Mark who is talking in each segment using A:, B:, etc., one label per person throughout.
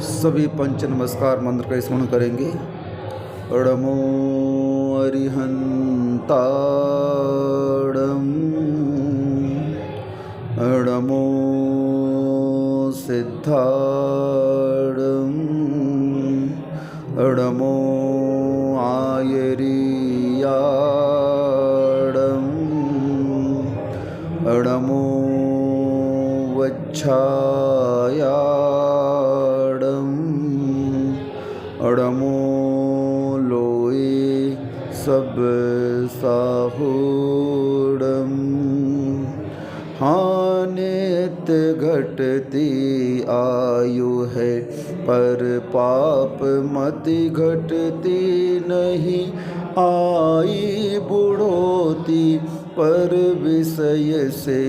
A: सभी पंच नमस्कार मंत्र का स्मरण करेंगे। अडमो अरिहंताडम, अडमो सिद्धाडम, अडमो आयरियाडम, अडमो वच्छायाडम, अडमो लोए सब साहुडम। हाँ नित्य घटती आयु है पर पाप मति घटती नहीं, आई बुढ़ोती पर विषय से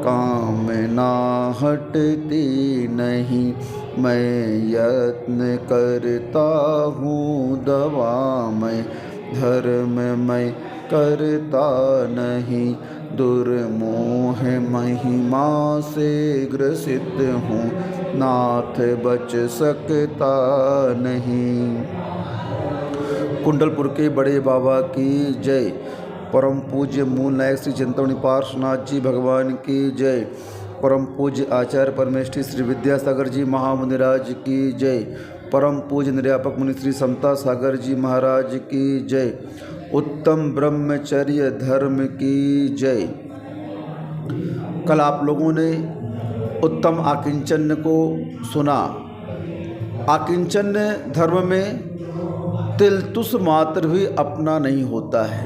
A: कामना हटती नहीं। मैं यत्न करता हूँ दवा मैं, धर्म मैं करता नहीं, दुर्मोह महिमा से ग्रसित हूँ, नाथ बच सकता नहीं। कुंडलपुर के बड़े बाबा की जय। परम पूज्य मूल नायक श्री चिंतामणि पार्श्वनाथ जी भगवान की जय। परम पूज्य आचार्य परमेष्ठी श्री विद्यासागर जी महामुनिराज की जय। परम पूज्य निर्यापक मुनि श्री समता सागर जी महाराज की जय। उत्तम ब्रह्मचर्य धर्म की जय। कल आप लोगों ने उत्तम आकिंचन्य को सुना। आकिंचन्य धर्म में तिलतुस मात्र भी अपना नहीं होता है,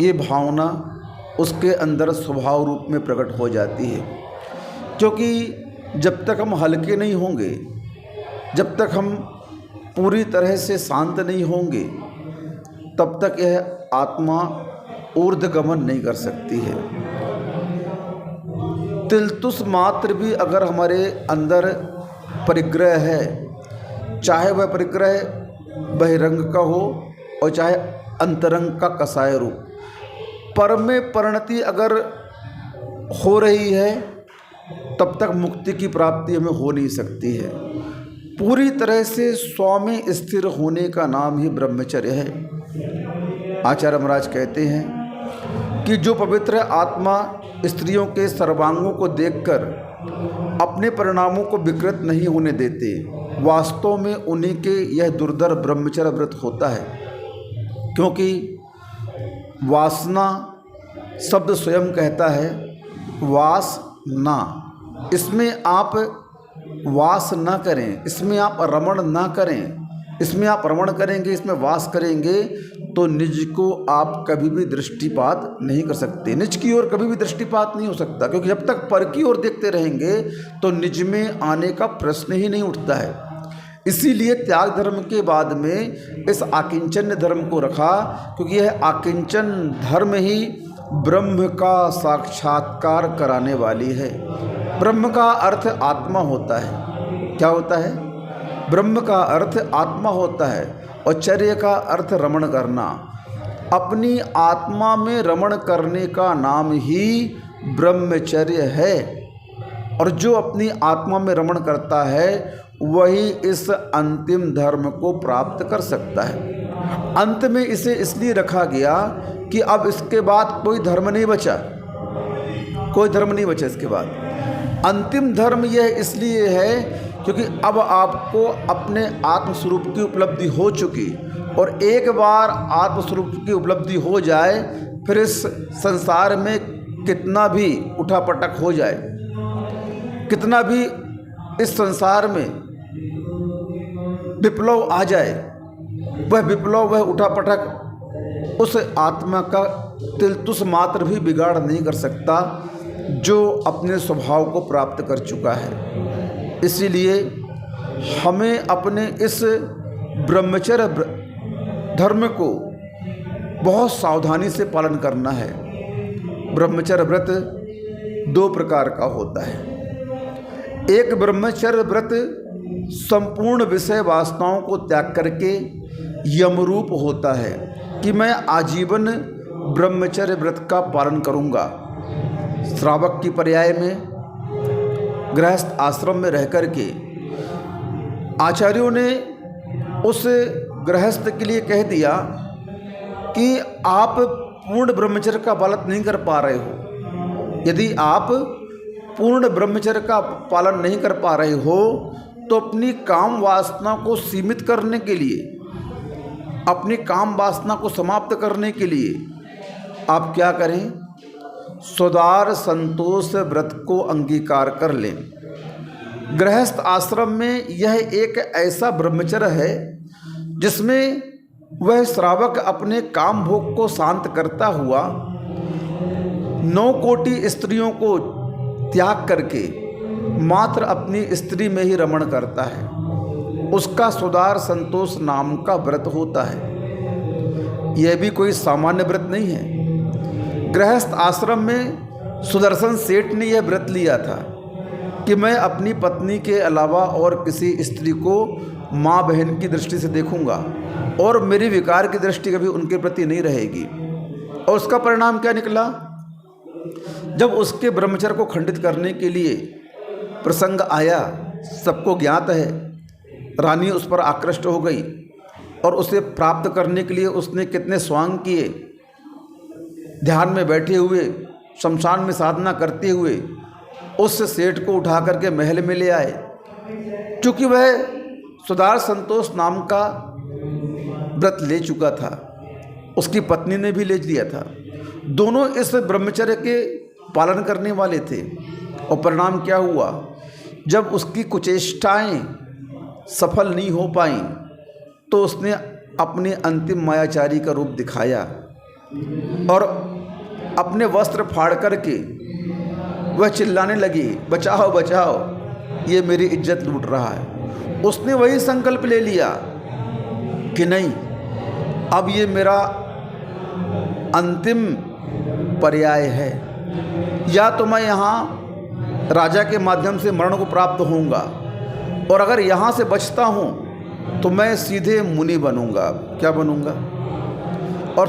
A: ये भावना उसके अंदर स्वभाव रूप में प्रकट हो जाती है। क्योंकि जब तक हम हल्के नहीं होंगे, जब तक हम पूरी तरह से शांत नहीं होंगे, तब तक यह आत्मा ऊर्ध्वगमन नहीं कर सकती है। तिलतुस मात्र भी अगर हमारे अंदर परिग्रह है, चाहे वह परिग्रह बहिरंग का हो और चाहे अंतरंग का कसाय रूप, पर में परिणति अगर हो रही है तब तक मुक्ति की प्राप्ति हमें हो नहीं सकती है। पूरी तरह से स्व में स्थिर होने का नाम ही ब्रह्मचर्य है। आचार्य महाराज कहते हैं कि जो पवित्र आत्मा स्त्रियों के सर्वांगों को देखकर अपने परिणामों को विकृत नहीं होने देते, वास्तव में उन्हीं के यह दुर्धर ब्रह्मचर्य व्रत होता है। क्योंकि वासना शब्द स्वयं कहता है वासना, इसमें आप वास ना करें, इसमें आप रमण ना करें। इसमें आप रमण करेंगे, इसमें वास करेंगे तो निज को आप कभी भी दृष्टिपात नहीं कर सकते। निज की ओर कभी भी दृष्टिपात नहीं हो सकता, क्योंकि जब तक पर की ओर देखते रहेंगे तो निज में आने का प्रश्न ही नहीं उठता है। इसीलिए त्याग धर्म के बाद में इस आकिंचन धर्म को रखा, क्योंकि यह आकिंचन धर्म ही ब्रह्म का साक्षात्कार कराने वाली है। ब्रह्म का अर्थ आत्मा होता है। क्या होता है? ब्रह्म का अर्थ आत्मा होता है और चर्य का अर्थ रमण करना। अपनी आत्मा में रमण करने का नाम ही ब्रह्मचर्य है। और जो अपनी आत्मा में रमण करता है वही इस अंतिम धर्म को प्राप्त कर सकता है। अंत में इसे इसलिए रखा गया कि अब इसके बाद कोई धर्म नहीं बचा, कोई धर्म नहीं बचा इसके बाद। अंतिम धर्म यह इसलिए है क्योंकि अब आपको अपने आत्मस्वरूप की उपलब्धि हो चुकी, और एक बार आत्मस्वरूप की उपलब्धि हो जाए फिर इस संसार में कितना भी उठापटक हो जाए, कितना भी इस संसार में विप्लव आ जाए, वह विप्लव, वह उठापटक उस आत्मा का तिलतुस मात्र भी बिगाड़ नहीं कर सकता जो अपने स्वभाव को प्राप्त कर चुका है। इसीलिए हमें अपने इस ब्रह्मचर्य धर्म को बहुत सावधानी से पालन करना है। ब्रह्मचर्य व्रत दो प्रकार का होता है। एक ब्रह्मचर्य व्रत संपूर्ण विषय वासनाओं को त्याग करके यमरूप होता है कि मैं आजीवन ब्रह्मचर्य व्रत का पालन करूँगा। श्रावक की पर्याय में गृहस्थ आश्रम में रह कर के आचार्यों ने उस गृहस्थ के लिए कह दिया कि आप पूर्ण ब्रह्मचर्य का पालन नहीं कर पा रहे हो। यदि आप पूर्ण ब्रह्मचर्य का पालन नहीं कर पा रहे हो तो अपनी काम वासना को सीमित करने के लिए, अपनी काम वासना को समाप्त करने के लिए आप क्या करें? सुदार संतोष व्रत को अंगीकार कर लें। गृहस्थ आश्रम में यह एक ऐसा ब्रह्मचर्य है जिसमें वह श्रावक अपने काम भोग को शांत करता हुआ 9 कोटि स्त्रियों को त्याग करके मात्र अपनी स्त्री में ही रमण करता है। उसका सुदार संतोष नाम का व्रत होता है। यह भी कोई सामान्य व्रत नहीं है। गृहस्थ आश्रम में सुदर्शन सेठ ने यह व्रत लिया था कि मैं अपनी पत्नी के अलावा और किसी स्त्री को माँ बहन की दृष्टि से देखूंगा और मेरी विकार की दृष्टि कभी उनके प्रति नहीं रहेगी। और उसका परिणाम क्या निकला? जब उसके ब्रह्मचर्य को खंडित करने के लिए प्रसंग आया, सबको ज्ञात है, रानी उस पर आकृष्ट हो गई और उसे प्राप्त करने के लिए उसने कितने स्वांग किए। ध्यान में बैठे हुए, शमशान में साधना करते हुए उस सेठ को उठा करके महल में ले आए। क्योंकि वह सुदार संतोष नाम का व्रत ले चुका था, उसकी पत्नी ने भी ले लिया था। दोनों इस ब्रह्मचर्य के पालन करने वाले थे। और परिणाम क्या हुआ? जब उसकी कुचेष्टाएं सफल नहीं हो पाई तो उसने अपने अंतिम मायाचारी का रूप दिखाया और अपने वस्त्र फाड़ करके वह चिल्लाने लगी, बचाओ बचाओ, ये मेरी इज्जत लूट रहा है। उसने वही संकल्प ले लिया कि नहीं, अब ये मेरा अंतिम पर्याय है, या तो मैं यहाँ राजा के माध्यम से मरण को प्राप्त होऊंगा और अगर यहाँ से बचता हूँ तो मैं सीधे मुनि बनूंगा। क्या बनूंगा? और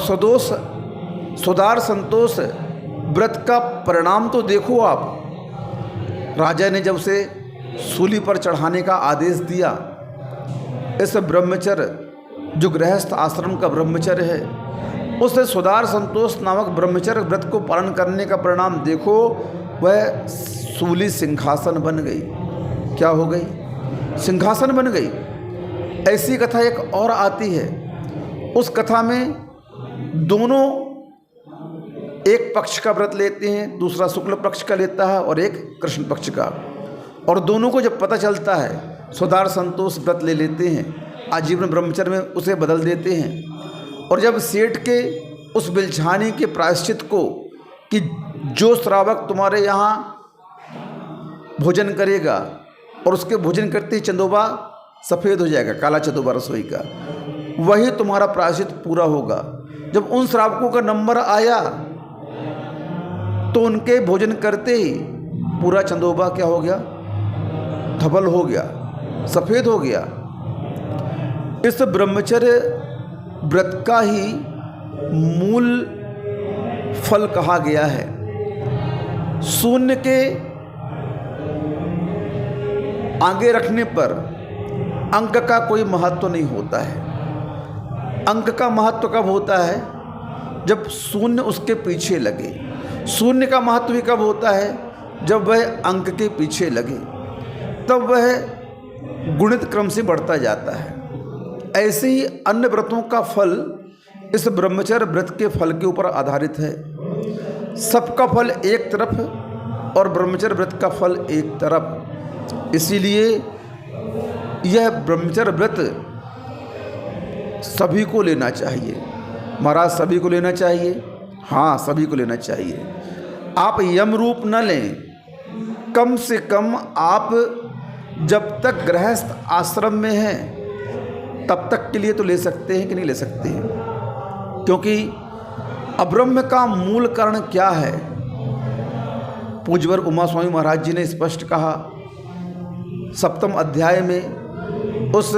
A: सुदार संतोष व्रत का परिणाम तो देखो आप। राजा ने जब से सूली पर चढ़ाने का आदेश दिया, इस ब्रह्मचर्य जो गृहस्थ आश्रम का ब्रह्मचर्य है, उस सुदार संतोष नामक ब्रह्मचर्य व्रत को पालन करने का परिणाम देखो, वह सूली सिंहासन बन गई। क्या हो गई? सिंहासन बन गई। ऐसी कथा एक और आती है। उस कथा में दोनों एक पक्ष का व्रत लेते हैं, दूसरा शुक्ल पक्ष का लेता है और एक कृष्ण पक्ष का। और दोनों को जब पता चलता है, सुदार संतोष व्रत ले लेते हैं, आजीवन ब्रह्मचर्य में उसे बदल देते हैं। और जब सेठ के उस बिलझानी के प्रायश्चित को कि जो श्रावक तुम्हारे यहाँ भोजन करेगा और उसके भोजन करते ही चंदोबा सफ़ेद हो जाएगा, काला चंदोबा रसोई का, वही तुम्हारा प्रायश्चित पूरा होगा। जब उन श्रावकों का नंबर आया तो उनके भोजन करते ही पूरा चंदोबा क्या हो गया? धवल हो गया, सफ़ेद हो गया। इस ब्रह्मचर्य व्रत का ही मूल फल कहा गया है। शून्य के आगे रखने पर अंक का कोई महत्व नहीं होता है। अंक का महत्व कब होता है? जब शून्य उसके पीछे लगे। शून्य का महत्व भी कब होता है? जब वह अंक के पीछे लगे, तब वह गुणित क्रम से बढ़ता जाता है। ऐसे ही अन्य व्रतों का फल इस ब्रह्मचर्य व्रत के फल के ऊपर आधारित है। सबका फल एक तरफ और ब्रह्मचर्य व्रत का फल एक तरफ। इसीलिए यह ब्रह्मचर्य व्रत सभी को लेना चाहिए। महाराज, सभी को लेना चाहिए? हाँ, सभी को लेना चाहिए। आप यम रूप न लें, कम से कम आप जब तक गृहस्थ आश्रम में हैं तब तक के लिए तो ले सकते हैं कि नहीं ले सकते हैं? क्योंकि अब्रह्म का मूल कारण क्या है? पूज्यवर उमा स्वामी महाराज जी ने स्पष्ट कहा 7वें अध्याय में, उस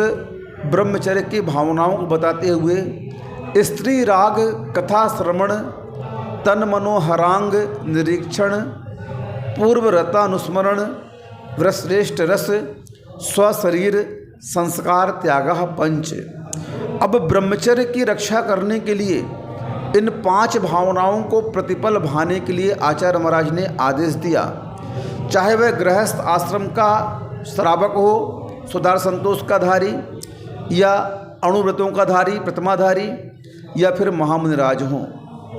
A: ब्रह्मचर्य की भावनाओं को बताते हुए, स्त्री राग कथा श्रवण तन मनोहरांग निरीक्षण पूर्व रतानुस्मरण वृश्रेष्ठ रस स्वशरीर संस्कार त्यागः पंच। अब ब्रह्मचर्य की रक्षा करने के लिए इन 5 भावनाओं को प्रतिपल भाने के लिए आचार्य महाराज ने आदेश दिया। चाहे वह गृहस्थ आश्रम का श्रावक हो, सुधार संतोष का धारी, या अणुव्रतों का धारी, प्रतिमाधारी, या फिर महामुनिराज हों,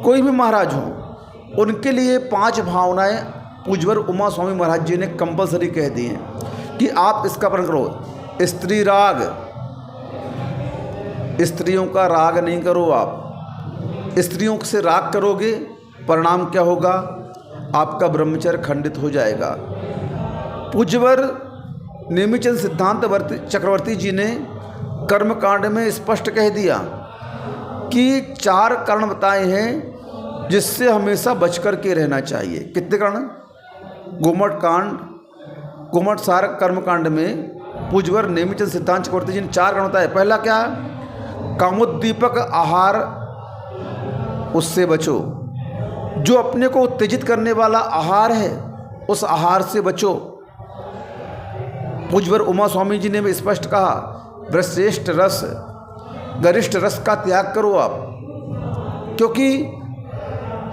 A: कोई भी महाराज हो, उनके लिए 5 भावनाएं पूज्यवर उमा स्वामी महाराज जी ने कंपलसरी कह दी हैं कि आप इसका पालन करो। स्त्री राग, स्त्रियों का राग नहीं करो। आप स्त्रियों से राग करोगे, परिणाम क्या होगा? आपका ब्रह्मचर्य खंडित हो जाएगा। पूज्यवर नेमिचंद सिद्धांत चक्रवर्ती जी ने कर्मकांड में स्पष्ट कह दिया कि 4 कारण बताए हैं जिससे हमेशा बचकर के रहना चाहिए। कितने कारण? गोमठ सार कर्मकांड में पूज्यवर नेमिचंद सिद्धांत चक्रवर्ती जी ने 4 कारण बताए। पहला क्या? कामोद्दीपक आहार, उससे बचो। जो अपने को उत्तेजित करने वाला आहार है, उस आहार से बचो। पूज्यवर उमा स्वामी जी ने भी स्पष्ट कहा, वृश्रेष्ठ रस, गरिष्ठ रस का त्याग करो आप। क्योंकि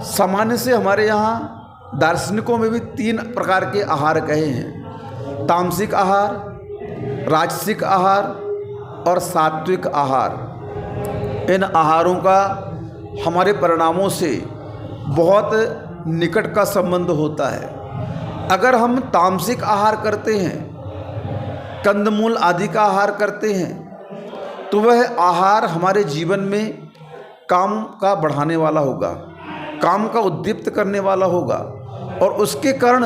A: सामान्य से हमारे यहाँ दार्शनिकों में भी 3 प्रकार के आहार कहे हैं: तामसिक आहार, राजसिक आहार और सात्विक आहार। इन आहारों का हमारे परिणामों से बहुत निकट का संबंध होता है। अगर हम तामसिक आहार करते हैं, कंदमूल आदि का आहार करते हैं, तो वह आहार हमारे जीवन में काम का बढ़ाने वाला होगा, काम का उद्दीप्त करने वाला होगा, और उसके कारण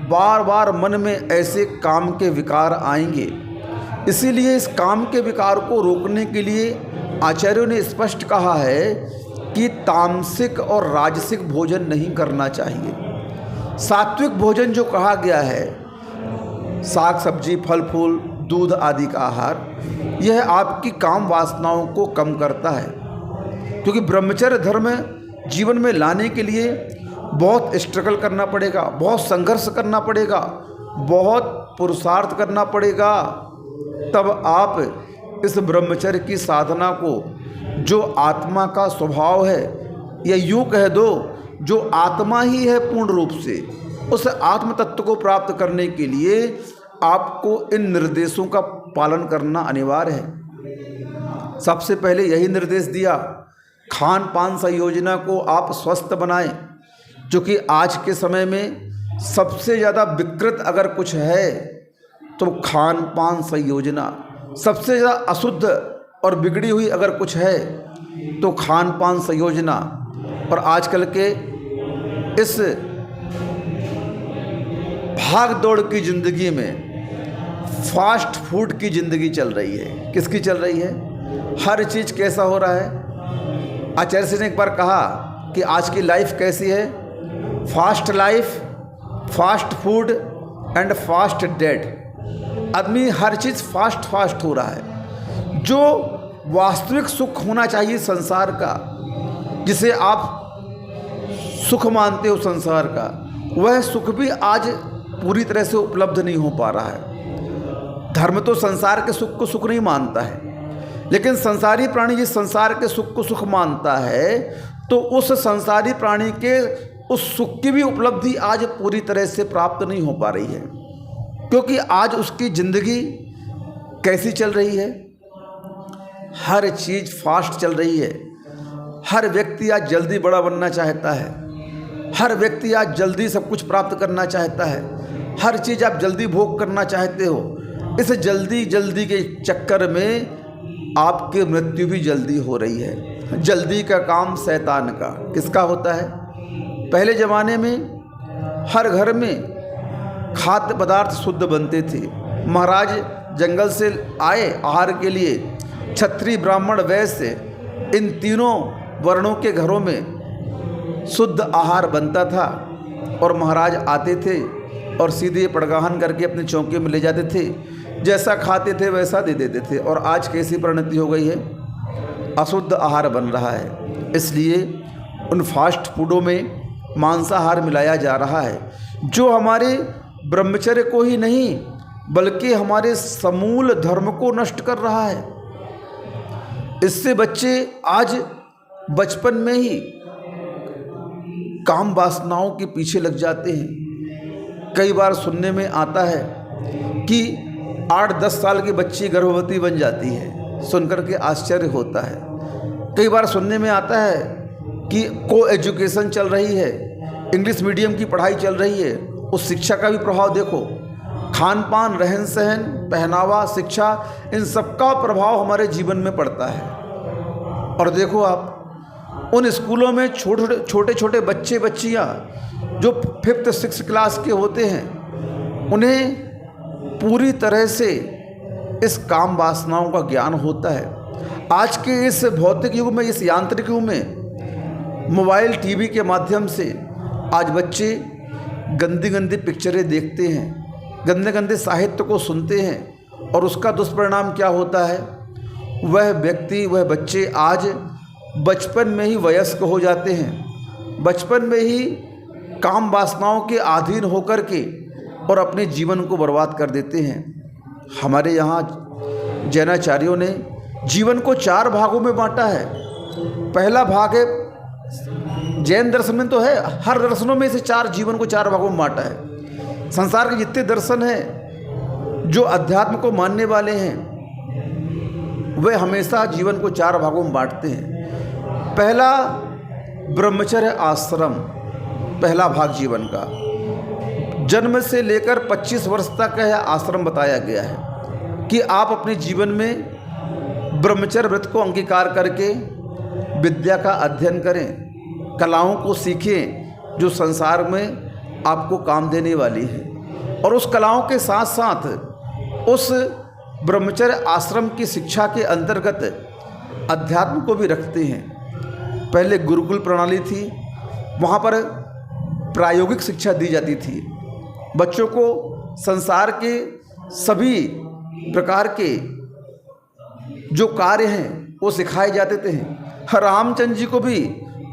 A: बार बार मन में ऐसे काम के विकार आएंगे। इसीलिए इस काम के विकार को रोकने के लिए आचार्यों ने स्पष्ट कहा है कि तामसिक और राजसिक भोजन नहीं करना चाहिए। सात्विक भोजन जो कहा गया है, साग सब्जी, फल फूल, दूध आदि का आहार, यह आपकी काम वासनाओं को कम करता है। क्योंकि ब्रह्मचर्य धर्म जीवन में लाने के लिए बहुत स्ट्रगल करना पड़ेगा, बहुत संघर्ष करना पड़ेगा, बहुत पुरुषार्थ करना पड़ेगा। तब आप इस ब्रह्मचर्य की साधना को, जो आत्मा का स्वभाव है, या यूँ कह दो जो आत्मा ही है पूर्ण रूप से, उस आत्म तत्व को प्राप्त करने के लिए आपको इन निर्देशों का पालन करना अनिवार्य है। सबसे पहले यही निर्देश दिया, खान पान संयोजना को आप स्वस्थ बनाएं, जो कि आज के समय में सबसे ज़्यादा विकृत अगर कुछ है तो खान पान संयोजना। सबसे ज़्यादा अशुद्ध और बिगड़ी हुई अगर कुछ है तो खान पान संयोजना। और आजकल के इस भाग दौड़ की ज़िंदगी में फास्ट फूड की ज़िंदगी चल रही है। किसकी चल रही है? हर चीज़ कैसा हो रहा है? आचार्य जी ने एक बार कहा कि आज की लाइफ कैसी है? Fast life, fast food and fast dead. आदमी हर चीज़ फास्ट हो रहा है। जो वास्तविक सुख होना चाहिए संसार का, जिसे आप सुख मानते हो संसार का, वह सुख भी आज पूरी तरह से उपलब्ध नहीं हो पा रहा है। धर्म तो संसार के सुख को सुख नहीं मानता है, लेकिन संसारी प्राणी जिस संसार के सुख को सुख मानता है, तो उस संसारी प्राणी के उस सुख की भी उपलब्धि आज पूरी तरह से प्राप्त नहीं हो पा रही है। क्योंकि आज उसकी ज़िंदगी कैसी चल रही है? हर चीज़ फास्ट चल रही है। हर व्यक्ति आज जल्दी बड़ा बनना चाहता है। हर व्यक्ति आज जल्दी सब कुछ प्राप्त करना चाहता है। हर चीज़ आप जल्दी भोग करना चाहते हो। इस जल्दी के चक्कर में आपकी मृत्यु भी जल्दी हो रही है। जल्दी का काम शैतान का। किसका होता है? पहले ज़माने में हर घर में खाद्य पदार्थ शुद्ध बनते थे। महाराज जंगल से आए आहार के लिए, क्षत्रिय ब्राह्मण वैश्य इन तीनों वर्णों के घरों में शुद्ध आहार बनता था, और महाराज आते थे और सीधे पड़गाहन करके अपने चौके में ले जाते थे। जैसा खाते थे वैसा दे देते थे। और आज कैसी परिणति हो गई है? अशुद्ध आहार बन रहा है। इसलिए उन फास्ट फूडों में मांसाहार मिलाया जा रहा है, जो हमारे ब्रह्मचर्य को ही नहीं बल्कि हमारे समूल धर्म को नष्ट कर रहा है। इससे बच्चे आज बचपन में ही काम वासनाओं के पीछे लग जाते हैं। कई बार सुनने में आता है कि 8-10 साल की बच्ची गर्भवती बन जाती है, सुनकर के आश्चर्य होता है। कई बार सुनने में आता है कि को एजुकेशन चल रही है, इंग्लिश मीडियम की पढ़ाई चल रही है, उस शिक्षा का भी प्रभाव देखो। खान पान, रहन सहन, पहनावा, शिक्षा, इन सबका प्रभाव हमारे जीवन में पड़ता है। और देखो आप उन स्कूलों में छोटे छोटे बच्चे बच्चियाँ जो 5th-6th क्लास के होते हैं, उन्हें पूरी तरह से इस काम वासनाओं का ज्ञान होता है। आज के इस भौतिक युग में, इस यांत्रिक युग में मोबाइल टीवी के माध्यम से आज बच्चे गंदी गंदी पिक्चरें देखते हैं, गंदे गंदे साहित्य को सुनते हैं, और उसका दुष्परिणाम क्या होता है? वह व्यक्ति, वह बच्चे आज बचपन में ही वयस्क हो जाते हैं, बचपन में ही काम वासनाओं के अधीन होकर के और अपने जीवन को बर्बाद कर देते हैं। हमारे यहाँ जैनाचार्यों ने जीवन को 4 भागों में बांटा है। पहला भाग है, जैन दर्शन में तो है, हर दर्शनों में से 4 जीवन को 4 भागों में बांटा है। संसार के जितने दर्शन हैं जो अध्यात्म को मानने वाले हैं, वे हमेशा जीवन को 4 भागों में बांटते हैं। पहला ब्रह्मचर्य आश्रम, पहला भाग जीवन का, जन्म से लेकर 25 वर्ष तक का यह आश्रम बताया गया है कि आप अपने जीवन में ब्रह्मचर्य व्रत को अंगीकार करके विद्या का अध्ययन करें, कलाओं को सीखें जो संसार में आपको काम देने वाली है, और उस कलाओं के साथ साथ उस ब्रह्मचर्य आश्रम की शिक्षा के अंतर्गत अध्यात्म को भी रखते हैं। पहले गुरुकुल प्रणाली थी, वहाँ पर प्रायोगिक शिक्षा दी जाती थी। बच्चों को संसार के सभी प्रकार के जो कार्य हैं वो सिखाए जाते थे। रामचंद्र जी को भी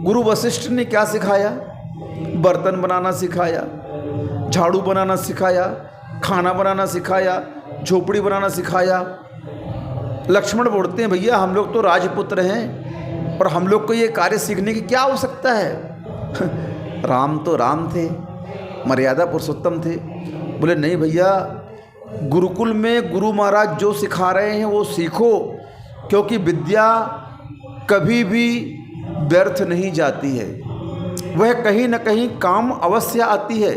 A: गुरु वशिष्ठ ने क्या सिखाया? बर्तन बनाना सिखाया, झाड़ू बनाना सिखाया, खाना बनाना सिखाया, झोपड़ी बनाना सिखाया। लक्ष्मण बोलते हैं, भैया हम लोग तो राजपुत्र हैं और हम लोग को ये कार्य सीखने की क्या आवश्यकता है? राम तो राम थे, मर्यादा पुरुषोत्तम थे। बोले नहीं भैया, गुरुकुल में गुरु महाराज जो सिखा रहे हैं वो सीखो, क्योंकि विद्या कभी भी व्यर्थ नहीं जाती है, वह कहीं न कहीं काम अवश्य आती है,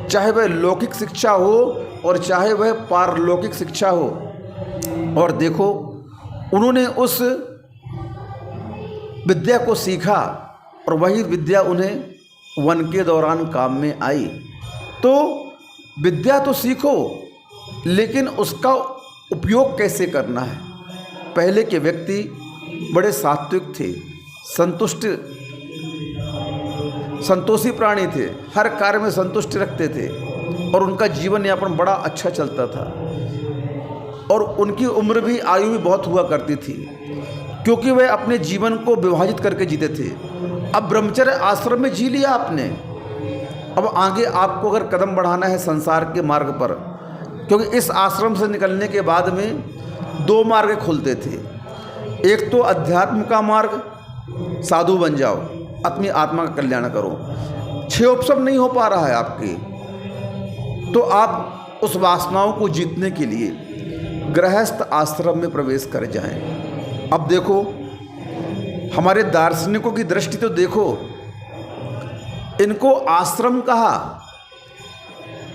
A: चाहे वह लौकिक शिक्षा हो और चाहे वह पारलौकिक शिक्षा हो। और देखो उन्होंने उस विद्या को सीखा और वही विद्या उन्हें वन के दौरान काम में आई। तो विद्या तो सीखो, लेकिन उसका उपयोग कैसे करना है। पहले के व्यक्ति बड़े सात्विक थे, संतोषी प्राणी थे, हर कार्य में संतुष्ट रखते थे और उनका जीवन यापन बड़ा अच्छा चलता था, और उनकी उम्र भी, आयु भी बहुत हुआ करती थी, क्योंकि वे अपने जीवन को विभाजित करके जीते थे। अब ब्रह्मचर्य आश्रम में जी लिया आपने, अब आगे आपको अगर कदम बढ़ाना है संसार के मार्ग पर, क्योंकि इस आश्रम से निकलने के बाद में 2 मार्ग खुलते थे। एक तो अध्यात्म का मार्ग, साधु बन जाओ, अपनी आत्मा का कल्याण करो। 6 ऑप्शन नहीं हो पा रहा है आपके, तो आप उस वासनाओं को जीतने के लिए गृहस्थ आश्रम में प्रवेश कर जाएं। अब देखो हमारे दार्शनिकों की दृष्टि तो देखो, इनको आश्रम कहा,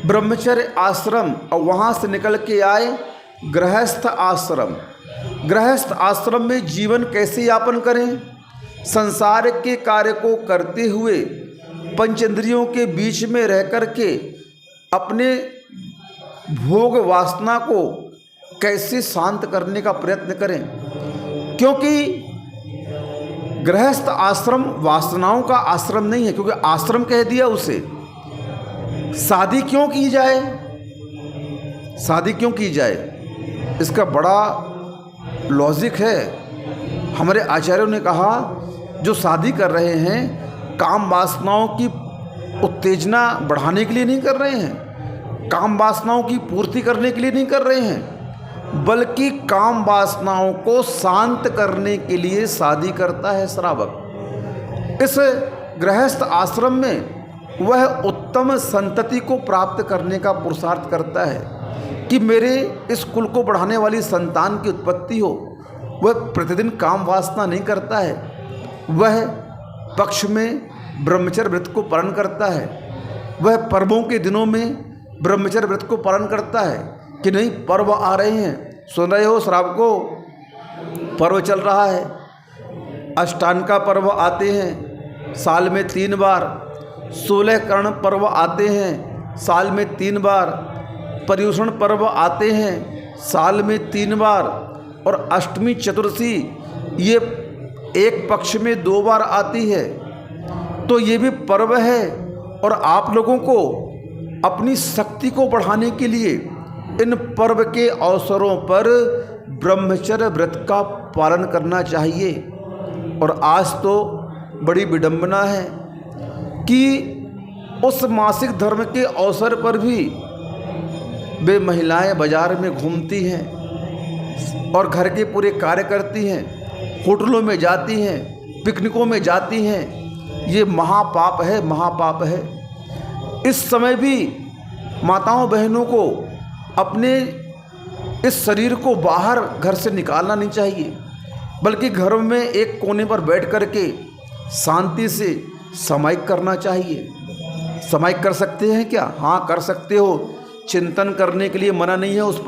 A: ब्रह्मचर्य आश्रम, और वहाँ से निकल के आए गृहस्थ आश्रम। गृहस्थ आश्रम में जीवन कैसे यापन करें? संसार के कार्य को करते हुए पंचेंद्रियों के बीच में रह कर के अपने भोग वासना को कैसे शांत करने का प्रयत्न करें, क्योंकि गृहस्थ आश्रम वासनाओं का आश्रम नहीं है, क्योंकि आश्रम कह दिया उसे। शादी क्यों की जाए? शादी क्यों की जाए? इसका बड़ा लॉजिक है। हमारे आचार्यों ने कहा जो शादी कर रहे हैं काम वासनाओं की उत्तेजना बढ़ाने के लिए नहीं कर रहे हैं, काम वासनाओं की पूर्ति करने के लिए नहीं कर रहे हैं, बल्कि काम वासनाओं को शांत करने के लिए शादी करता है श्रावक। इस गृहस्थ आश्रम में वह उत्तम संतति को प्राप्त करने का पुरुषार्थ करता है कि मेरे इस कुल को बढ़ाने वाली संतान की उत्पत्ति हो। वह प्रतिदिन काम वासना नहीं करता है, वह पक्ष में ब्रह्मचर्य व्रत को पालन करता है, वह पर्वों के दिनों में ब्रह्मचर्य व्रत को पालन करता है कि नहीं पर्व आ रहे हैं, सुन रहे हो श्रावकों, पर्व चल रहा है, अष्टांग का पर्व आते हैं साल में 3 बार, 16 कर्ण पर्व आते हैं साल में 3 बार, पर्युषण पर्व आते हैं साल में 3 बार, और अष्टमी चतुर्दशी ये एक पक्ष में 2 बार आती है। तो ये भी पर्व है, और आप लोगों को अपनी शक्ति को बढ़ाने के लिए इन पर्व के अवसरों पर ब्रह्मचर्य व्रत का पालन करना चाहिए। और आज तो बड़ी विडंबना है कि उस मासिक धर्म के अवसर पर भी वे महिलाएं बाजार में घूमती हैं और घर के पूरे कार्य करती हैं, होटलों में जाती हैं, पिकनिकों में जाती हैं। ये महापाप है, महापाप है। इस समय भी माताओं बहनों को अपने इस शरीर को बाहर घर से निकालना नहीं चाहिए, बल्कि घर में एक कोने पर बैठ कर के शांति से सामायिक करना चाहिए। सामायिक कर सकते हैं क्या? हाँ, कर सकते हो। चिंतन करने के लिए मना नहीं है उस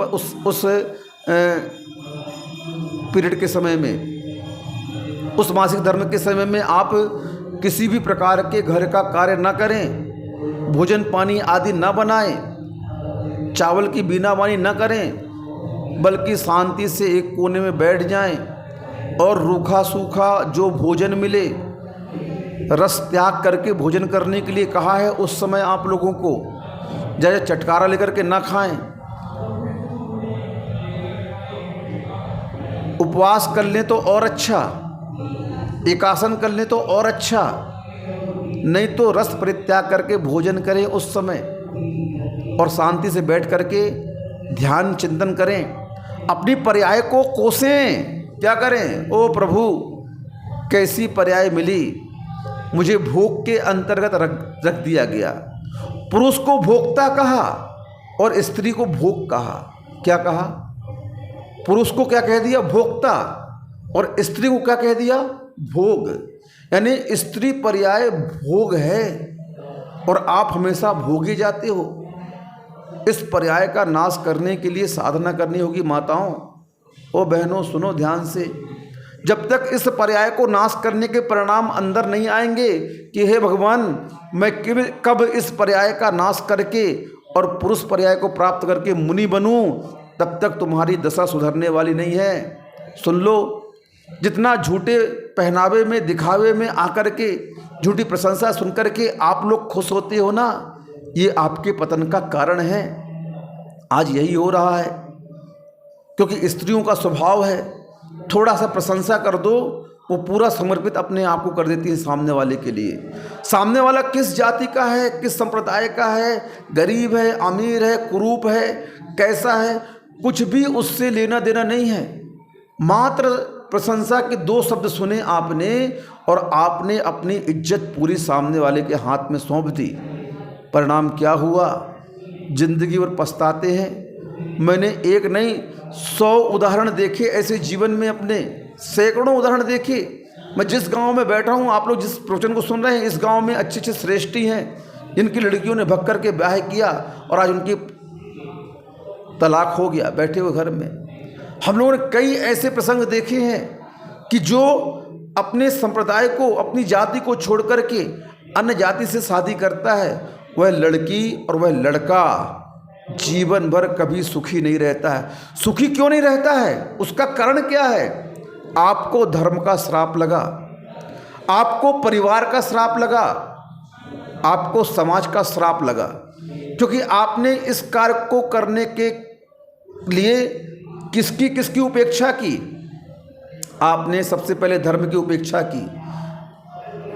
A: पीरियड के समय में, उस मासिक धर्म के समय में आप किसी भी प्रकार के घर का कार्य न करें, भोजन पानी आदि न बनाएं, चावल की बीनाबानी न करें, बल्कि शांति से एक कोने में बैठ जाएं और रूखा सूखा जो भोजन मिले रस त्याग करके भोजन करने के लिए कहा है। उस समय आप लोगों को ज़्यादा चटकारा लेकर के ना खाएं, उपवास कर लें तो और अच्छा, एकासन कर लें तो और अच्छा, नहीं तो रस परित्याग करके भोजन करें उस समय और शांति से बैठ करके ध्यान चिंतन करें, अपनी पर्याय को कोसें। क्या करें? ओ प्रभु, कैसी पर्याय मिली, मुझे भोग के अंतर्गत रख दिया गया। पुरुष को भोक्ता कहा और स्त्री को भोग कहा। क्या कहा? पुरुष को क्या कह दिया? भोक्ता, और स्त्री को क्या कह दिया? भोग। यानी स्त्री पर्याय भोग है और आप हमेशा भोगे जाते हो। इस पर्याय का नाश करने के लिए साधना करनी होगी माताओं। ओ बहनों, सुनो ध्यान से। जब तक इस पर्याय को नाश करने के परिणाम अंदर नहीं आएंगे कि हे भगवान, मैं कब इस पर्याय का नाश करके और पुरुष पर्याय को प्राप्त करके मुनि बनूं, तब तक तुम्हारी दशा सुधरने वाली नहीं है। सुन लो, जितना झूठे पहनावे में दिखावे में आकर के झूठी प्रशंसा सुनकर के आप लोग खुश होते हो ना, ये आपके पतन का कारण है। आज यही हो रहा है, क्योंकि स्त्रियों का स्वभाव है, थोड़ा सा प्रशंसा कर दो वो पूरा समर्पित अपने आप को कर देती है सामने वाले के लिए। सामने वाला किस जाति का है, किस संप्रदाय का है, गरीब है, अमीर है, कुरूप है, कैसा है, कुछ भी उससे लेना देना नहीं है। मात्र प्रशंसा के 2 शब्द सुने आपने और आपने अपनी इज्जत पूरी सामने वाले के हाथ में सौंप दी। परिणाम क्या हुआ? जिंदगी भर पछताते हैं। मैंने एक नहीं 100 उदाहरण देखे ऐसे जीवन में, अपने सैकड़ों उदाहरण देखे। मैं जिस गांव में बैठा हूं, आप लोग जिस प्रवचन को सुन रहे हैं, इस गांव में अच्छे अच्छे श्रेष्ठी हैं जिनकी लड़कियों ने भग करके ब्याह किया और आज उनकी तलाक हो गया बैठे हुए घर में। हम लोगों ने कई ऐसे प्रसंग देखे हैं कि जो अपने संप्रदाय को, अपनी जाति को छोड़ करके अन्य जाति से शादी करता है, वह लड़की और वह लड़का जीवन भर कभी सुखी नहीं रहता है। सुखी क्यों नहीं रहता है? उसका कारण क्या है? आपको धर्म का श्राप लगा, आपको परिवार का श्राप लगा, आपको समाज का श्राप लगा, क्योंकि आपने इस कार्य को करने के लिए किसकी किसकी उपेक्षा की? आपने सबसे पहले धर्म की उपेक्षा की,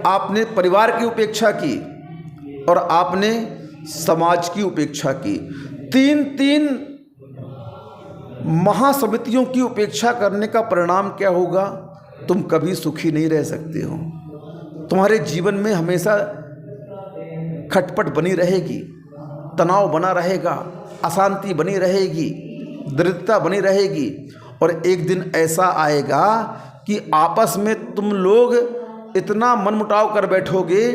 A: आपने परिवार की उपेक्षा की और आपने समाज की उपेक्षा की। तीन महासमितियों की उपेक्षा करने का परिणाम क्या होगा? तुम कभी सुखी नहीं रह सकते हो। तुम्हारे जीवन में हमेशा खटपट बनी रहेगी, तनाव बना रहेगा, अशांति बनी रहेगी, दरिद्रता बनी रहेगी। और एक दिन ऐसा आएगा कि आपस में तुम लोग इतना मनमुटाव कर बैठोगे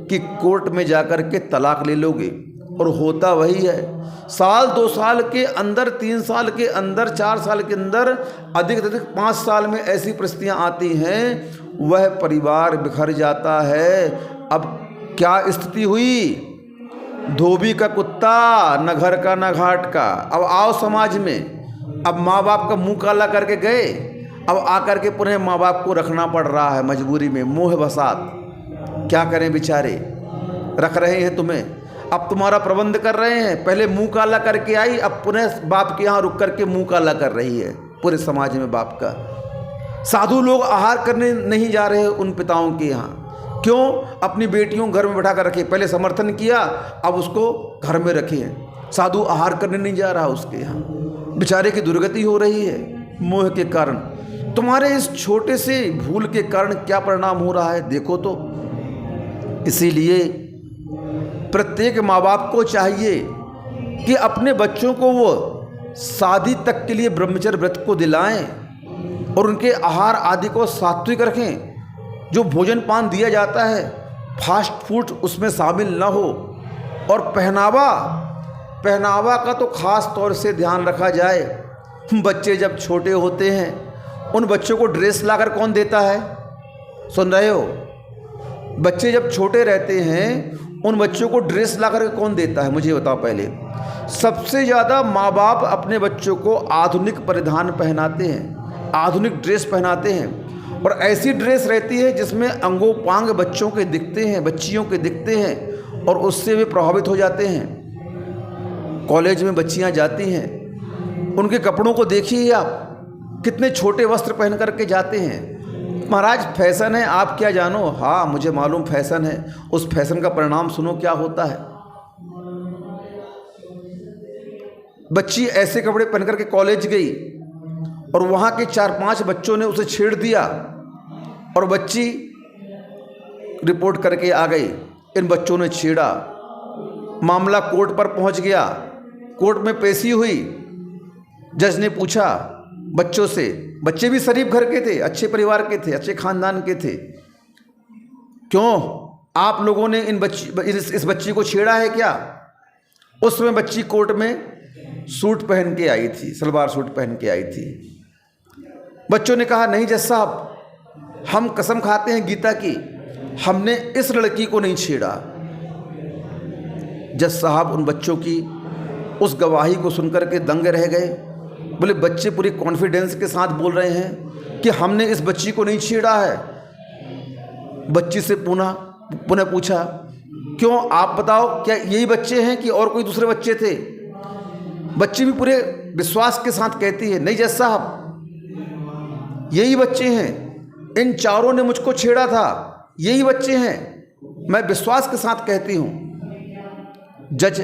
A: कि कोर्ट में जाकर के तलाक ले लोगे। और होता वही है। साल 2 साल के अंदर, 3 साल के अंदर, 4 साल के अंदर, अधिक से अधिक 5 साल में ऐसी परिस्थितियाँ आती हैं, वह परिवार बिखर जाता है। अब क्या स्थिति हुई? धोबी का कुत्ता, न घर का न घाट का। अब आओ समाज में, अब माँ बाप का मुंह काला करके गए, अब आकर के पुनः माँ बाप को रखना पड़ रहा है मजबूरी में, मोह बसात। क्या करें बेचारे, रख रहे हैं तुम्हें। अब तुम्हारा प्रबंध कर रहे हैं। पहले मुंह काला करके आई, अब पुनः बाप के यहाँ रुक करके मुंह काला कर रही है पूरे समाज में बाप का। साधु लोग आहार करने नहीं जा रहे उन पिताओं के यहाँ। क्यों? अपनी बेटियों घर में बैठा कर रखे। पहले समर्थन किया, अब उसको घर में रखे हैं। साधु आहार करने नहीं जा रहा उसके यहाँ। बेचारे की दुर्गति हो रही है मोह के कारण। तुम्हारे इस छोटे से भूल के कारण क्या परिणाम हो रहा है देखो तो। इसीलिए प्रत्येक माँ बाप को चाहिए कि अपने बच्चों को वो शादी तक के लिए ब्रह्मचर्य व्रत को दिलाएं और उनके आहार आदि को सात्विक रखें। जो भोजन पान दिया जाता है फास्ट फूड उसमें शामिल न हो। और पहनावा का तो खास तौर से ध्यान रखा जाए। बच्चे जब छोटे होते हैं उन बच्चों को ड्रेस लाकर कौन देता है? सुन रहे हो? बच्चे जब छोटे रहते हैं उन बच्चों को ड्रेस लाकर कौन देता है? मुझे बताओ पहले। सबसे ज़्यादा माँ बाप अपने बच्चों को आधुनिक परिधान पहनाते हैं, आधुनिक ड्रेस पहनाते हैं। और ऐसी ड्रेस रहती है जिसमें अंगोपांग बच्चों के दिखते हैं, बच्चियों के दिखते हैं, और उससे वे प्रभावित हो जाते हैं। कॉलेज में बच्चियां जाती हैं, उनके कपड़ों को देखिए आप, कितने छोटे वस्त्र पहन करके जाते हैं। महाराज फैशन है, आप क्या जानो? हाँ मुझे मालूम फैशन है। उस फैशन का परिणाम सुनो क्या होता है। बच्ची ऐसे कपड़े पहन करके कॉलेज गई और वहाँ के 4-5 बच्चों ने उसे छेड़ दिया और बच्ची रिपोर्ट करके आ गई, इन बच्चों ने छेड़ा। मामला कोर्ट पर पहुँच गया, कोर्ट में पेशी हुई। जज ने पूछा बच्चों से, बच्चे भी शरीफ घर के थे, अच्छे परिवार के थे, अच्छे खानदान के थे, क्यों आप लोगों ने इस बच्ची को छेड़ा है क्या? उस समय बच्ची कोर्ट में सूट पहन के आई थी, सलवार सूट पहन के आई थी। बच्चों ने कहा नहीं जज साहब, हम कसम खाते हैं गीता की, हमने इस लड़की को नहीं छेड़ा। जज साहब उन बच्चों की उस गवाही को सुनकर के दंग रह गए। बोले बच्चे पूरी कॉन्फिडेंस के साथ बोल रहे हैं कि हमने इस बच्ची को नहीं छेड़ा है। बच्ची से पुनः पूछा क्यों, आप बताओ क्या यही बच्चे हैं कि और कोई दूसरे बच्चे थे? बच्ची भी पूरे विश्वास के साथ कहती है नहीं जज साहब यही बच्चे हैं, इन चारों ने मुझको छेड़ा था, यही बच्चे हैं, मैं विश्वास के साथ कहती हूँ। जज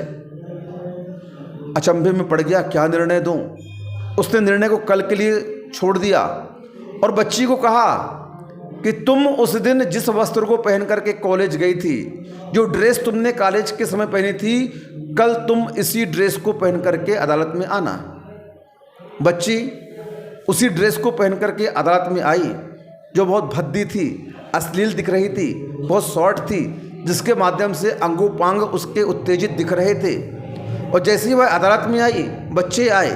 A: अचंभे में पड़ गया, क्या निर्णय दूँ? उसने निर्णय को कल के लिए छोड़ दिया और बच्ची को कहा कि तुम उस दिन जिस वस्त्र को पहन करके कॉलेज गई थी, जो ड्रेस तुमने कॉलेज के समय पहनी थी, कल तुम इसी ड्रेस को पहन करके अदालत में आना। बच्ची उसी ड्रेस को पहन करके अदालत में आई, जो बहुत भद्दी थी, अश्लील दिख रही थी, बहुत शॉर्ट थी, जिसके माध्यम से अंगोपांग उसके उत्तेजित दिख रहे थे। और जैसे ही वह अदालत में आई, बच्चे आए।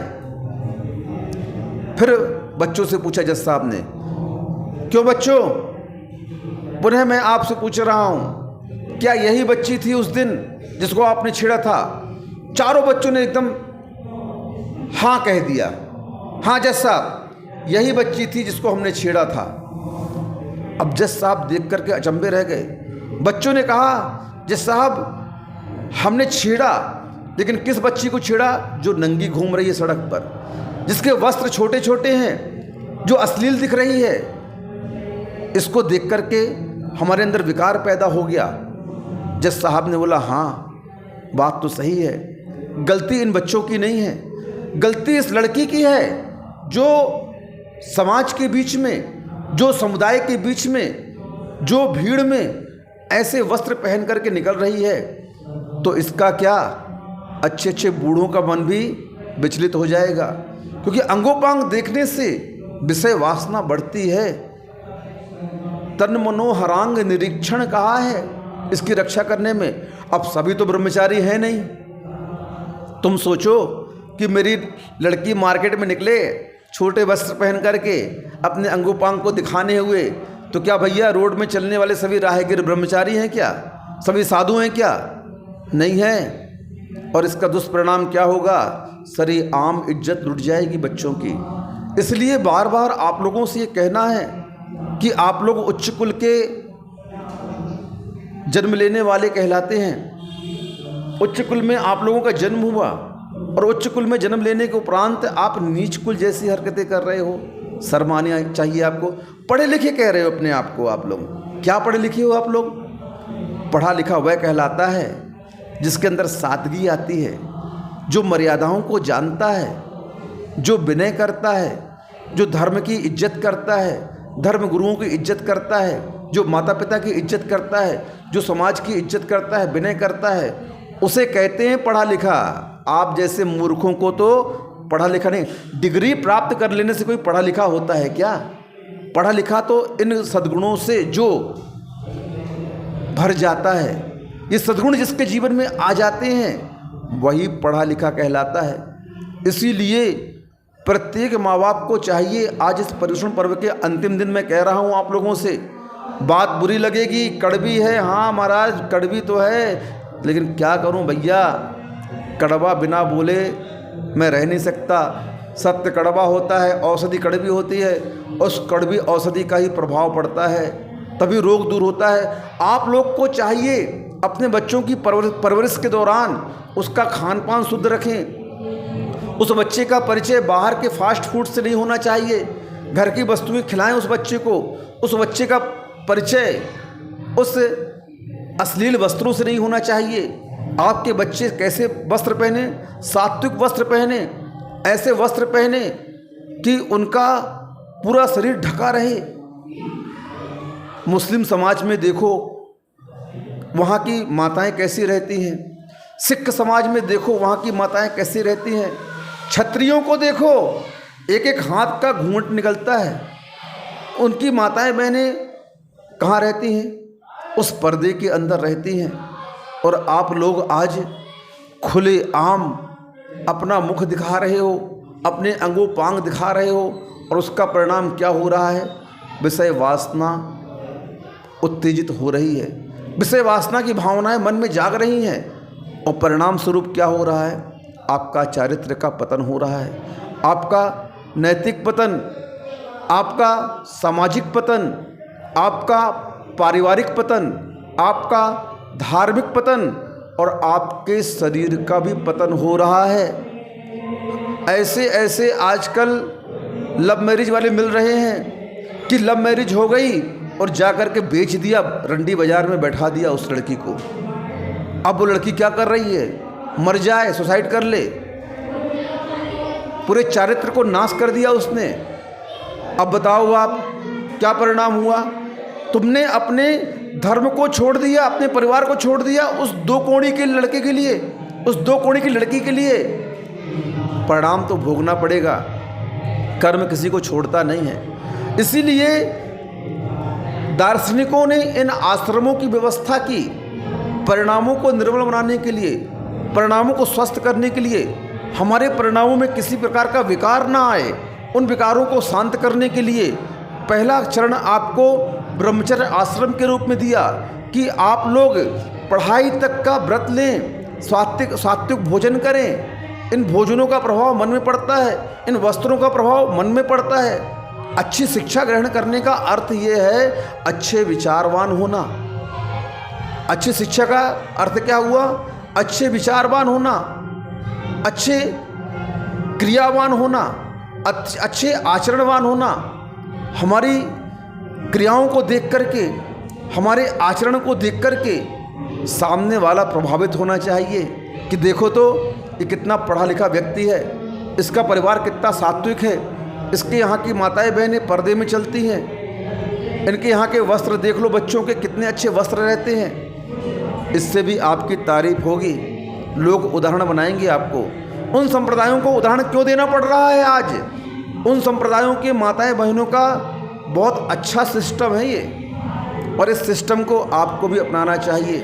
A: फिर बच्चों से पूछा जज साहब ने, क्यों बच्चों, पुनः मैं आपसे पूछ रहा हूँ, क्या यही बच्ची थी उस दिन जिसको आपने छेड़ा था? चारों बच्चों ने एकदम हाँ कह दिया, हाँ जज साहब यही बच्ची थी जिसको हमने छेड़ा था। अब जज साहब देख करके अचंभे रह गए। बच्चों ने कहा जज साहब हमने छेड़ा, लेकिन किस बच्ची को छेड़ा? जो नंगी घूम रही है सड़क पर, जिसके वस्त्र छोटे छोटे हैं, जो अश्लील दिख रही है। इसको देख करके हमारे अंदर विकार पैदा हो गया। जज साहब ने बोला हाँ बात तो सही है, गलती इन बच्चों की नहीं है, गलती इस लड़की की है जो समाज के बीच में, जो समुदाय के बीच में, जो भीड़ में ऐसे वस्त्र पहन करके निकल रही है। तो इसका क्या, अच्छे अच्छे बूढ़ों का मन भी विचलित हो जाएगा, क्योंकि अंगोपांग देखने से विषय वासना बढ़ती है। तन मनोहरांग निरीक्षण कहा है इसकी रक्षा करने में। अब सभी तो ब्रह्मचारी हैं नहीं। तुम सोचो कि मेरी लड़की मार्केट में निकले छोटे वस्त्र पहन करके अपने अंगोपांग को दिखाने हुए, तो क्या भैया रोड में चलने वाले सभी राहगीर ब्रह्मचारी हैं क्या? सभी साधु हैं क्या? नहीं है। और इसका दुष्परिणाम क्या होगा? सारी आम इज्जत लुट जाएगी बच्चों की। इसलिए बार बार आप लोगों से ये कहना है कि आप लोग उच्च कुल के जन्म लेने वाले कहलाते हैं। उच्च कुल में आप लोगों का जन्म हुआ और उच्च कुल में जन्म लेने के उपरांत आप नीच कुल जैसी हरकतें कर रहे हो। शर्म आनी चाहिए आपको। पढ़े लिखे कह रहे हो अपने आप को आप लोग। क्या पढ़े लिखे हो आप लोग? पढ़ा लिखा वह कहलाता है जिसके अंदर सादगी आती है, जो मर्यादाओं को जानता है, जो विनय करता है, जो धर्म की इज्जत करता है, धर्म गुरुओं की इज्जत करता है, जो माता पिता की इज्जत करता है, जो समाज की इज्जत करता है, विनय करता है, उसे कहते हैं पढ़ा लिखा। आप जैसे मूर्खों को तो पढ़ा लिखा नहीं, डिग्री प्राप्त कर लेने से कोई पढ़ा लिखा होता है क्या? पढ़ा लिखा तो इन सद्गुणों से जो भर जाता है, ये सद्गुण जिसके जीवन में आ जाते हैं वही पढ़ा लिखा कहलाता है। इसीलिए प्रत्येक माँ बाप को चाहिए, आज इस पर्युषण पर्व के अंतिम दिन मैं कह रहा हूँ आप लोगों से, बात बुरी लगेगी, कड़वी है, हाँ महाराज कड़वी तो है, लेकिन क्या करूँ भैया, कड़वा बिना बोले मैं रह नहीं सकता। सत्य कड़वा होता है, औषधि कड़वी होती है, उस कड़वी औषधि का ही प्रभाव पड़ता है, तभी रोग दूर होता है। आप लोग को चाहिए अपने बच्चों की परवरिश के दौरान उसका खान पान शुद्ध रखें। उस बच्चे का परिचय बाहर के फास्ट फूड से नहीं होना चाहिए, घर की वस्तुएं खिलाएं उस बच्चे को। उस बच्चे का परिचय उस अश्लील वस्त्रों से नहीं होना चाहिए। आपके बच्चे कैसे वस्त्र पहने? सात्विक वस्त्र पहने, ऐसे वस्त्र पहने कि उनका पूरा शरीर ढका रहे। मुस्लिम समाज में देखो वहाँ की माताएं कैसी रहती हैं, सिख समाज में देखो वहाँ की माताएं कैसी रहती हैं, क्षत्रियों को देखो एक एक हाथ का घूंघट निकलता है, उनकी माताएं बहनें कहाँ रहती हैं? उस पर्दे के अंदर रहती हैं। और आप लोग आज खुले आम अपना मुख दिखा रहे हो, अपने अंगों पांग दिखा रहे हो, और उसका परिणाम क्या हो रहा है? विषय वासना उत्तेजित हो रही है, विषय वासना की भावनाएं मन में जाग रही हैं, और परिणाम स्वरूप क्या हो रहा है? आपका चारित्र का पतन हो रहा है, आपका नैतिक पतन, आपका सामाजिक पतन, आपका पारिवारिक पतन, आपका धार्मिक पतन, और आपके शरीर का भी पतन हो रहा है। ऐसे ऐसे आजकल लव मैरिज वाले मिल रहे हैं कि लव मैरिज हो गई और जाकर के बेच दिया, रंडी बाजार में बैठा दिया उस लड़की को। अब वो लड़की क्या कर रही है? मर जाए, सुसाइड कर ले, पूरे चारित्र को नाश कर दिया उसने। अब बताओ आप क्या परिणाम हुआ? तुमने अपने धर्म को छोड़ दिया, अपने परिवार को छोड़ दिया उस दो कोणी के लड़के के लिए, उस दो कोणी की लड़की के लिए। परिणाम तो भोगना पड़ेगा, कर्म किसी को छोड़ता नहीं है। इसीलिए दार्शनिकों ने इन आश्रमों की व्यवस्था की, परिणामों को निर्मल बनाने के लिए, परिणामों को स्वस्थ करने के लिए, हमारे परिणामों में किसी प्रकार का विकार ना आए, उन विकारों को शांत करने के लिए पहला चरण आपको ब्रह्मचर्य आश्रम के रूप में दिया कि आप लोग पढ़ाई तक का व्रत लें, सात्विक भोजन करें। इन भोजनों का प्रभाव मन में पड़ता है, इन वस्त्रों का प्रभाव मन में पड़ता है। अच्छी शिक्षा ग्रहण करने का अर्थ ये है अच्छे विचारवान होना। अच्छी शिक्षा का अर्थ क्या हुआ? अच्छे विचारवान होना, अच्छे क्रियावान होना, अच्छे आचरणवान होना। हमारी क्रियाओं को देख करके, हमारे आचरण को देख करके सामने वाला प्रभावित होना चाहिए कि देखो तो ये कितना पढ़ा लिखा व्यक्ति है, इसका परिवार कितना सात्विक है, इसके यहाँ की माताएं बहनें पर्दे में चलती हैं, इनके यहाँ के वस्त्र देख लो, बच्चों के कितने अच्छे वस्त्र रहते हैं। इससे भी आपकी तारीफ होगी, लोग उदाहरण बनाएंगे आपको। उन संप्रदायों को उदाहरण क्यों देना पड़ रहा है आज? उन संप्रदायों के माताएं बहनों का बहुत अच्छा सिस्टम है ये, और इस सिस्टम को आपको भी अपनाना चाहिए,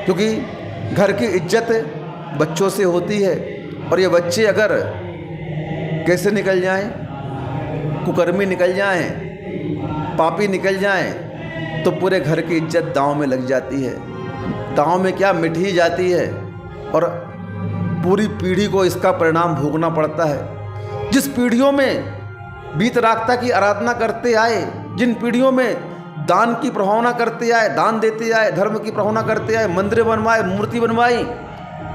A: क्योंकि घर की इज्जत बच्चों से होती है। और ये बच्चे अगर कैसे निकल जाएं, कुकर्मी निकल जाएं, पापी निकल जाएं, तो पूरे घर की इज्जत दांव में लग जाती है। दांव में क्या, मिट ही जाती है, और पूरी पीढ़ी को इसका परिणाम भोगना पड़ता है। जिस पीढ़ियों में वीतरागता की आराधना करते आए, जिन पीढ़ियों में दान की प्रभावना करते आए, दान देते आए, धर्म की प्रभावना करते आए, मंदिर बनवाए, मूर्ति बनवाई,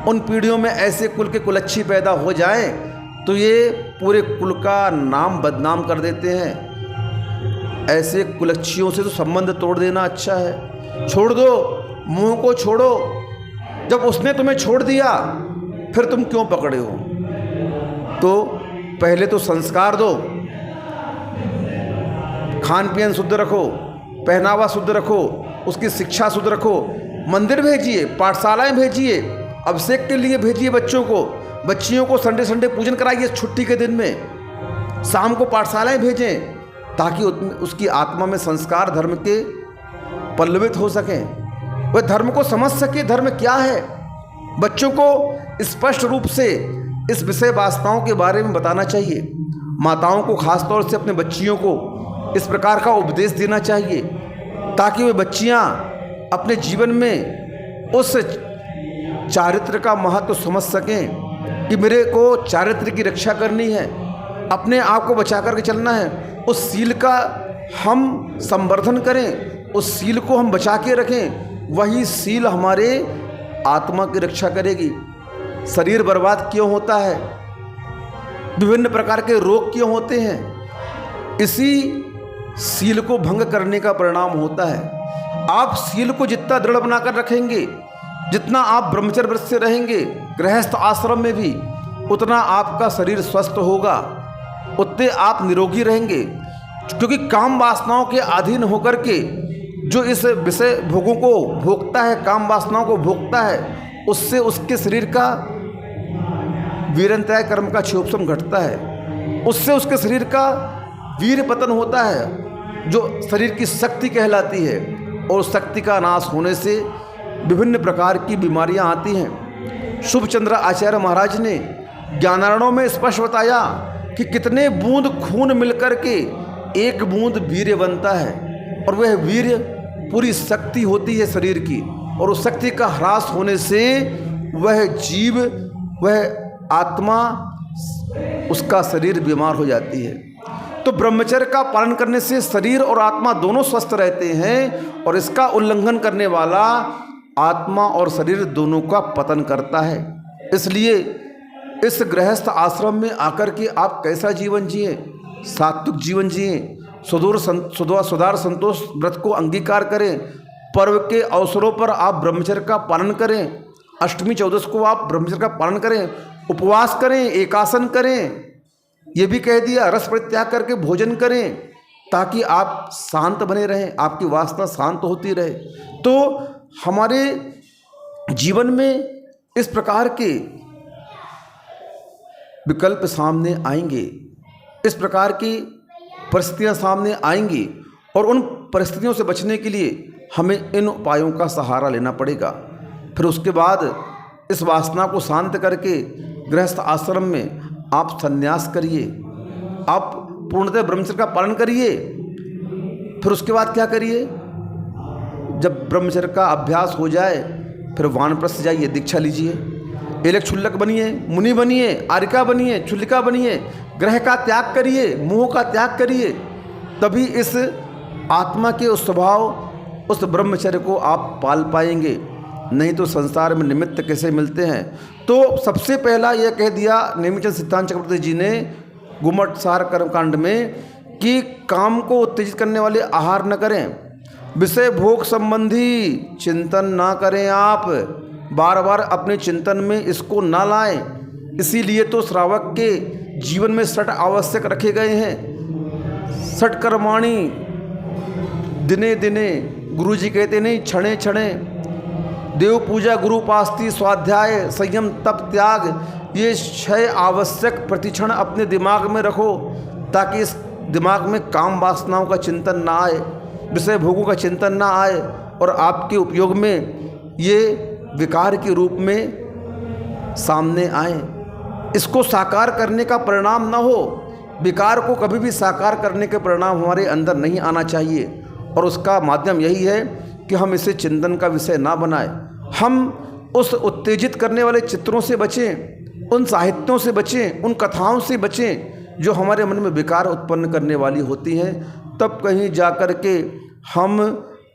A: उन पीढ़ियों में ऐसे कुल के कुलच्छी पैदा हो जाएं तो ये पूरे कुल का नाम बदनाम कर देते हैं। ऐसे कुलच्छियों से तो संबंध तोड़ देना अच्छा है। छोड़ दो, मुंह को छोड़ो। जब उसने तुम्हें छोड़ दिया फिर तुम क्यों पकड़े हो? तो पहले तो संस्कार दो, खान पीन शुद्ध रखो, पहनावा शुद्ध रखो, उसकी शिक्षा शुद्ध रखो। मंदिर भेजिए, पाठशालाएं भेजिए, अभिषेक के लिए भेजिए बच्चों को, बच्चियों को संडे संडे पूजन कराइए छुट्टी के दिन में, शाम को पाठशालाएं भेजें, ताकि उसकी आत्मा में संस्कार धर्म के पल्लवित हो सकें, वह धर्म को समझ सके धर्म क्या है। बच्चों को स्पष्ट रूप से इस विषय वास्तवों के बारे में बताना चाहिए। माताओं को खासतौर से अपने बच्चियों को इस प्रकार का उपदेश देना चाहिए, ताकि वे बच्चियां अपने जीवन में उस चारित्र का महत्व समझ सकें कि मेरे को चारित्र की रक्षा करनी है, अपने आप को बचा करके चलना है। उस सील का हम संवर्धन करें, उस सील को हम बचा के रखें, वही सील हमारे आत्मा की रक्षा करेगी। शरीर बर्बाद क्यों होता है, विभिन्न प्रकार के रोग क्यों होते हैं, इसी सील को भंग करने का परिणाम होता है। आप सील को जितना दृढ़ बनाकर रखेंगे, जितना आप ब्रह्मचर्य व्रत से रहेंगे गृहस्थ आश्रम में भी, उतना आपका शरीर स्वस्थ होगा, उतने आप निरोगी रहेंगे। क्योंकि काम वासनाओं के अधीन होकर के जो इस विषय भोगों को भोगता है, काम वासनाओं को भोगता है, उससे उसके शरीर का वीरंत्याय कर्म का क्षोभसम घटता है, उससे उसके शरीर का वीर पतन होता है, जो शरीर की शक्ति कहलाती है, और शक्ति का नाश होने से विभिन्न प्रकार की बीमारियां आती हैं। शुभचंद्र आचार्य महाराज ने ज्ञानारणों में स्पष्ट बताया कि कितने बूंद खून मिलकर के एक बूंद वीर्य बनता है, और वह वीर्य पूरी शक्ति होती है शरीर की, और उस शक्ति का ह्रास होने से वह जीव, वह आत्मा, उसका शरीर बीमार हो जाती है। तो ब्रह्मचर्य का पालन करने से शरीर और आत्मा दोनों स्वस्थ रहते हैं, और इसका उल्लंघन करने वाला आत्मा और शरीर दोनों का पतन करता है। इसलिए इस गृहस्थ आश्रम में आकर के आप कैसा जीवन जिए, सात्विक जीवन जिए, सुधार संतोष व्रत को अंगीकार करें, पर्व के अवसरों पर आप ब्रह्मचर्य का पालन करें, अष्टमी चौदस को आप ब्रह्मचर्य का पालन करें, उपवास करें, एकासन करें, ये भी कह दिया रस परित्याग करके भोजन करें, ताकि आप शांत बने रहें, आपकी वासना शांत होती रहे। तो हमारे जीवन में इस प्रकार के विकल्प सामने आएंगे, इस प्रकार की परिस्थितियां सामने आएंगी, और उन परिस्थितियों से बचने के लिए हमें इन उपायों का सहारा लेना पड़ेगा। फिर उसके बाद इस वासना को शांत करके गृहस्थ आश्रम में आप संन्यास करिए, आप पूर्णतः ब्रह्मचर्य का पालन करिए। फिर उसके बाद क्या करिए, जब ब्रह्मचर्य का अभ्यास हो जाए फिर वानप्रस्थ जाइए, दीक्षा लीजिए, एलक क्षुल्लक बनिए, मुनि बनिए, आर्यिका बनिए, क्षुल्लिका बनिए, ग्रह का त्याग करिए, मोह का त्याग करिए। तभी इस आत्मा के उस स्वभाव, उस ब्रह्मचर्य को आप पाल पाएंगे, नहीं तो संसार में निमित्त कैसे मिलते हैं। तो सबसे पहला यह कह दिया नेमिचंद सिद्धांत चक्रवर्ती जी ने गुम्मट सार कर्मकांड में कि काम को उत्तेजित करने वाले आहार न करें, विषय भोग संबंधी चिंतन ना करें, आप बार बार अपने चिंतन में इसको ना लाएं, इसीलिए तो श्रावक के जीवन में षट आवश्यक रखे गए हैं। षट कर्माणि दिने दिने, गुरु जी कहते नहीं क्षणे क्षणे, देव पूजा, गुरु उपासना, स्वाध्याय, संयम, तप, त्याग, ये 6 आवश्यक प्रतिक्षण अपने दिमाग में रखो, ताकि इस दिमाग में काम वासनाओं का चिंतन ना आए, विषय भोगों का चिंतन ना आए, और आपके उपयोग में ये विकार के रूप में सामने आए। इसको साकार करने का परिणाम ना हो। विकार को कभी भी साकार करने के परिणाम हमारे अंदर नहीं आना चाहिए, और उसका माध्यम यही है कि हम इसे चिंतन का विषय ना बनाएं। हम उस उत्तेजित करने वाले चित्रों से बचें, उन साहित्यों से बचें, उन कथाओं से बचें जो हमारे मन में विकार उत्पन्न करने वाली होती हैं। तब कहीं जाकर के हम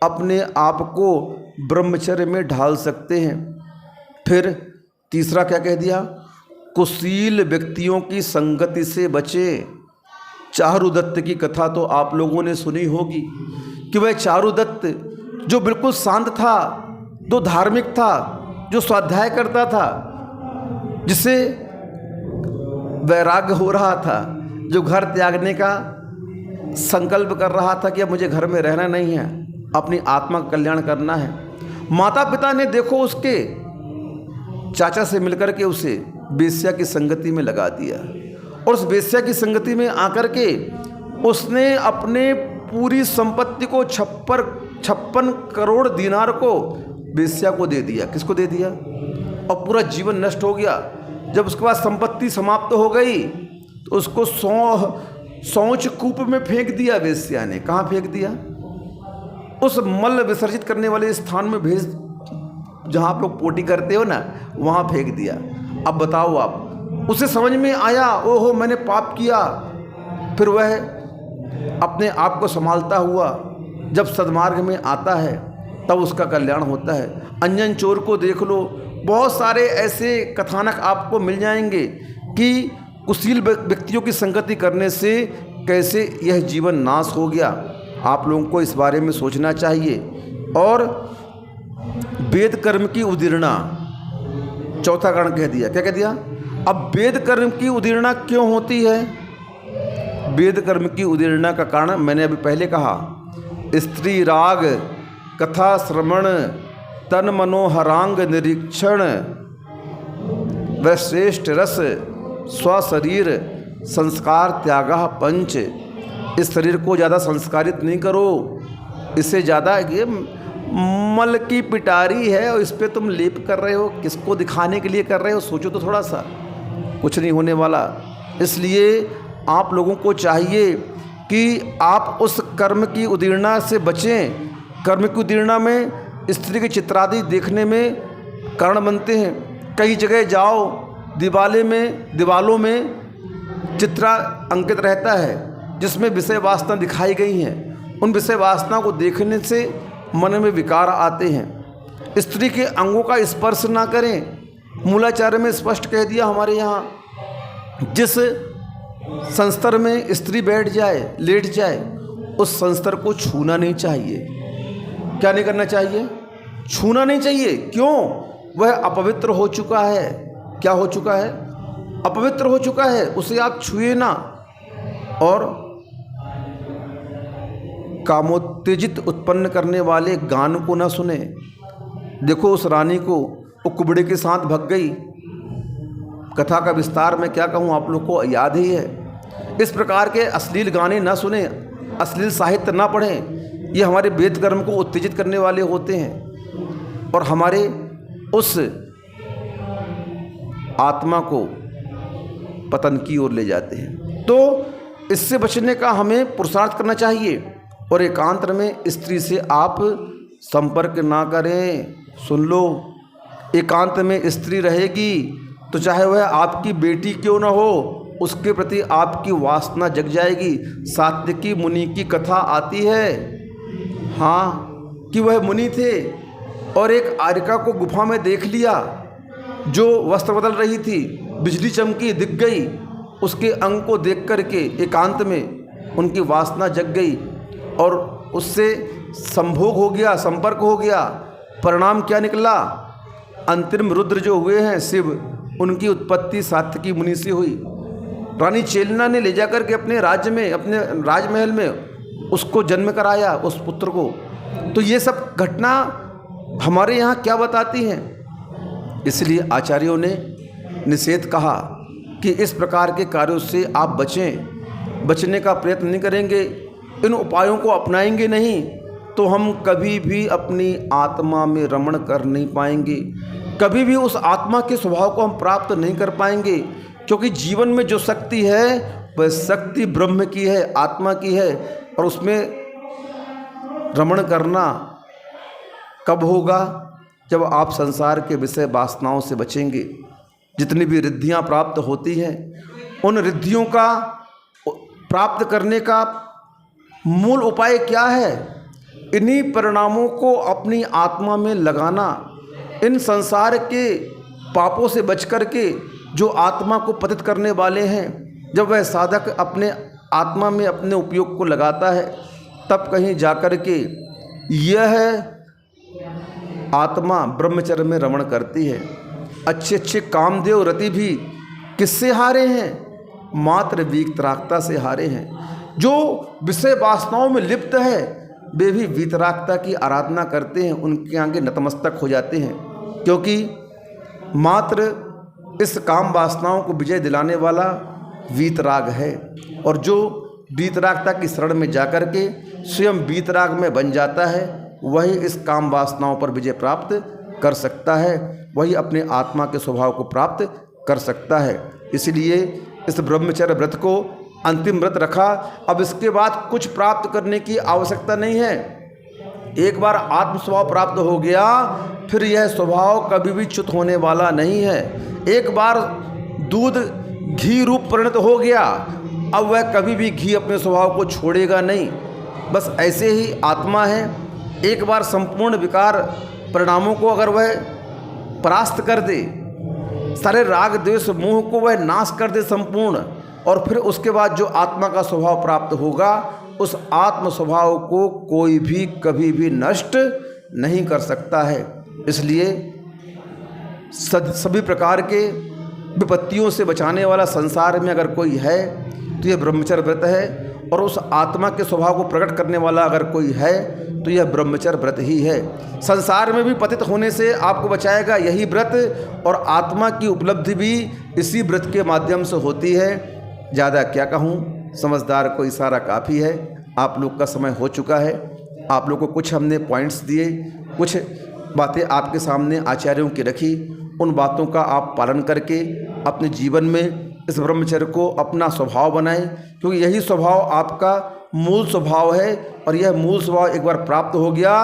A: अपने आप को ब्रह्मचर्य में ढाल सकते हैं। फिर तीसरा क्या कह दिया? कुशील व्यक्तियों की संगति से बचें। चारुदत्त की कथा तो आप लोगों ने सुनी होगी कि वह चारुदत्त जो बिल्कुल शांत था, जो धार्मिक था, जो स्वाध्याय करता था, जिसे वैराग्य हो रहा था, जो घर त्यागने का संकल्प कर रहा था कि अब मुझे घर में रहना नहीं है, अपनी आत्मा का कल्याण करना है। माता पिता ने देखो उसके चाचा से मिलकर के उसे वेश्या की संगति में लगा दिया, और उस वेश्या की संगति में आकर के उसने अपने पूरी संपत्ति को 56 करोड़ दिनार को वेश्या को दे दिया। किसको दे दिया? और पूरा जीवन नष्ट हो गया। जब उसके बाद संपत्ति समाप्त हो गई तो उसको शौच कूप में फेंक दिया वेश्या ने। कहाँ फेंक दिया? उस मल विसर्जित करने वाले स्थान में भेज, जहाँ आप लोग पोटी करते हो ना, वहाँ फेंक दिया। अब बताओ आप, उसे समझ में आया ओहो मैंने पाप किया। फिर वह अपने आप को संभालता हुआ जब सद्मार्ग में आता है तब उसका कल्याण होता है। अंजन चोर को देख लो, बहुत सारे ऐसे कथानक आपको मिल जाएंगे कि कुशील व्यक्तियों की संगति करने से कैसे यह जीवन नाश हो गया। आप लोगों को इस बारे में सोचना चाहिए। और वेद कर्म की उदीर्णा, चौथा कारण कह दिया। क्या कह दिया? अब वेद कर्म की उदीर्णा क्यों होती है? वेद कर्म की उदीर्णा का कारण मैंने अभी पहले कहा, स्त्री राग, कथा श्रवण, तन मनोहरांग निरीक्षण, व श्रेष्ठ रस, स्वशरीर संस्कार त्यागा पंच। इस शरीर को ज़्यादा संस्कारित नहीं करो, इससे ज़्यादा ये मल की पिटारी है और इस पर तुम लेप कर रहे हो। किसको दिखाने के लिए कर रहे हो? सोचो तो थोड़ा सा, कुछ नहीं होने वाला। इसलिए आप लोगों को चाहिए कि आप उस कर्म की उदीर्णा से बचें। कर्म की उदीर्णा में स्त्री के चित्रादि देखने में कारण बनते हैं। कई जगह जाओ, दीवालों में चित्रा अंकित रहता है जिसमें विषय वासना दिखाई गई हैं। उन विषय वासना को देखने से मन में विकार आते हैं। स्त्री के अंगों का स्पर्श ना करें। मूलाचार्य में स्पष्ट कह दिया हमारे यहाँ, जिस संस्तर में स्त्री बैठ जाए, लेट जाए, उस संस्तर को छूना नहीं चाहिए। क्या नहीं करना चाहिए? छूना नहीं चाहिए। क्यों? वह अपवित्र हो चुका है। क्या हो चुका है? अपवित्र हो चुका है। उसे आप छुए ना। और कामोत्तेजित उत्पन्न करने वाले गान को ना सुने। देखो उस रानी को वो कुबड़े के साथ भग गई। कथा का विस्तार में क्या कहूँ, आप लोग को याद ही है। इस प्रकार के अश्लील गाने ना सुने, अश्लील साहित्य ना पढ़ें। ये हमारे वेद कर्म को उत्तेजित करने वाले होते हैं और हमारे उस आत्मा को पतन की ओर ले जाते हैं। तो इससे बचने का हमें पुरुषार्थ करना चाहिए। और एकांत में स्त्री से आप संपर्क ना करें। सुन लो, एकांत में स्त्री रहेगी तो चाहे वह आपकी बेटी क्यों ना हो, उसके प्रति आपकी वासना जग जाएगी। सात्विकी मुनि की कथा आती है, हाँ, कि वह मुनि थे और एक आर्यका को गुफा में देख लिया जो वस्त्र बदल रही थी। बिजली चमकी, दिख गई। उसके अंग को देख करके एकांत में उनकी वासना जग गई और उससे संभोग हो गया, संपर्क हो गया। परिणाम क्या निकला? अंतरिम रुद्र जो हुए हैं शिव, उनकी उत्पत्ति सात्यकी मुनि से हुई। रानी चेलना ने ले जाकर के अपने राज्य में, अपने राजमहल में उसको जन्म कराया, उस पुत्र को। तो ये सब घटना हमारे यहाँ क्या बताती हैं? इसलिए आचार्यों ने निषेध कहा कि इस प्रकार के कार्यों से आप बचें। बचने का प्रयत्न नहीं करेंगे, इन उपायों को अपनाएंगे नहीं, तो हम कभी भी अपनी आत्मा में रमण कर नहीं पाएंगे, कभी भी उस आत्मा के स्वभाव को हम प्राप्त नहीं कर पाएंगे। क्योंकि जीवन में जो शक्ति है वह शक्ति ब्रह्म की है, आत्मा की है, और उसमें रमण करना कब होगा? जब आप संसार के विषय वासनाओं से बचेंगे। जितनी भी रिद्धियाँ प्राप्त होती हैं, उन रिद्धियों का प्राप्त करने का मूल उपाय क्या है? इन्हीं परिणामों को अपनी आत्मा में लगाना, इन संसार के पापों से बच कर के जो आत्मा को पतित करने वाले हैं, जब वह साधक अपने आत्मा में अपने उपयोग को लगाता है, तब कहीं जाकर के यह आत्मा ब्रह्मचर्य में रमण करती है। अच्छे अच्छे कामदेव रति भी किससे हारे हैं? मात्र वीतरागता से हारे हैं। जो विषय वासनाओं में लिप्त है वे भी वीतरागता की आराधना करते हैं, उनके आगे नतमस्तक हो जाते हैं, क्योंकि मात्र इस काम वासनाओं को विजय दिलाने वाला वीतराग है। और जो वीतरागता की शरण में जाकर के स्वयं वीतराग में बन जाता है, वही इस काम वासनाओं पर विजय प्राप्त कर सकता है, वही अपने आत्मा के स्वभाव को प्राप्त कर सकता है। इसलिए इस ब्रह्मचर्य व्रत को अंतिम व्रत रखा। अब इसके बाद कुछ प्राप्त करने की आवश्यकता नहीं है। एक बार आत्म स्वभाव प्राप्त हो गया, फिर यह स्वभाव कभी भी च्युत होने वाला नहीं है। एक बार दूध घी रूप परिणत हो गया, अब वह कभी भी घी अपने स्वभाव को छोड़ेगा नहीं। बस ऐसे ही आत्मा है, एक बार संपूर्ण विकार परिणामों को अगर वह परास्त कर दे, सारे राग द्वेष मोह को वह नाश कर दे संपूर्ण, और फिर उसके बाद जो आत्मा का स्वभाव प्राप्त होगा, उस आत्म स्वभाव को कोई भी कभी भी नष्ट नहीं कर सकता है। इसलिए सभी प्रकार के विपत्तियों से बचाने वाला संसार में अगर कोई है तो यह ब्रह्मचर्य व्रत है, और उस आत्मा के स्वभाव को प्रकट करने वाला अगर कोई है तो यह ब्रह्मचर्य व्रत ही है। संसार में भी पतित होने से आपको बचाएगा यही व्रत, और आत्मा की उपलब्धि भी इसी व्रत के माध्यम से होती है। ज़्यादा क्या कहूँ, समझदार को इशारा काफ़ी है। आप लोग का समय हो चुका है। आप लोग को कुछ हमने पॉइंट्स दिए, कुछ बातें आपके सामने आचार्यों की रखी, उन बातों का आप पालन करके अपने जीवन में इस ब्रह्मचर्य को अपना स्वभाव बनाएं, क्योंकि यही स्वभाव आपका मूल स्वभाव है, और यह मूल स्वभाव एक बार प्राप्त हो गया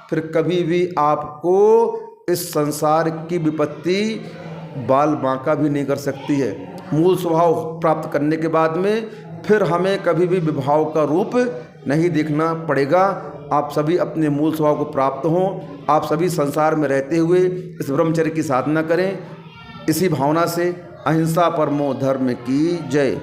A: फिर कभी भी आपको इस संसार की विपत्ति बाल बांका भी नहीं कर सकती है। मूल स्वभाव प्राप्त करने के बाद में फिर हमें कभी भी विभाव का रूप नहीं देखना पड़ेगा। आप सभी अपने मूल स्वभाव को प्राप्त हों, आप सभी संसार में रहते हुए इस ब्रह्मचर्य की साधना करें। इसी भावना से अहिंसा परमो धर्म की जय।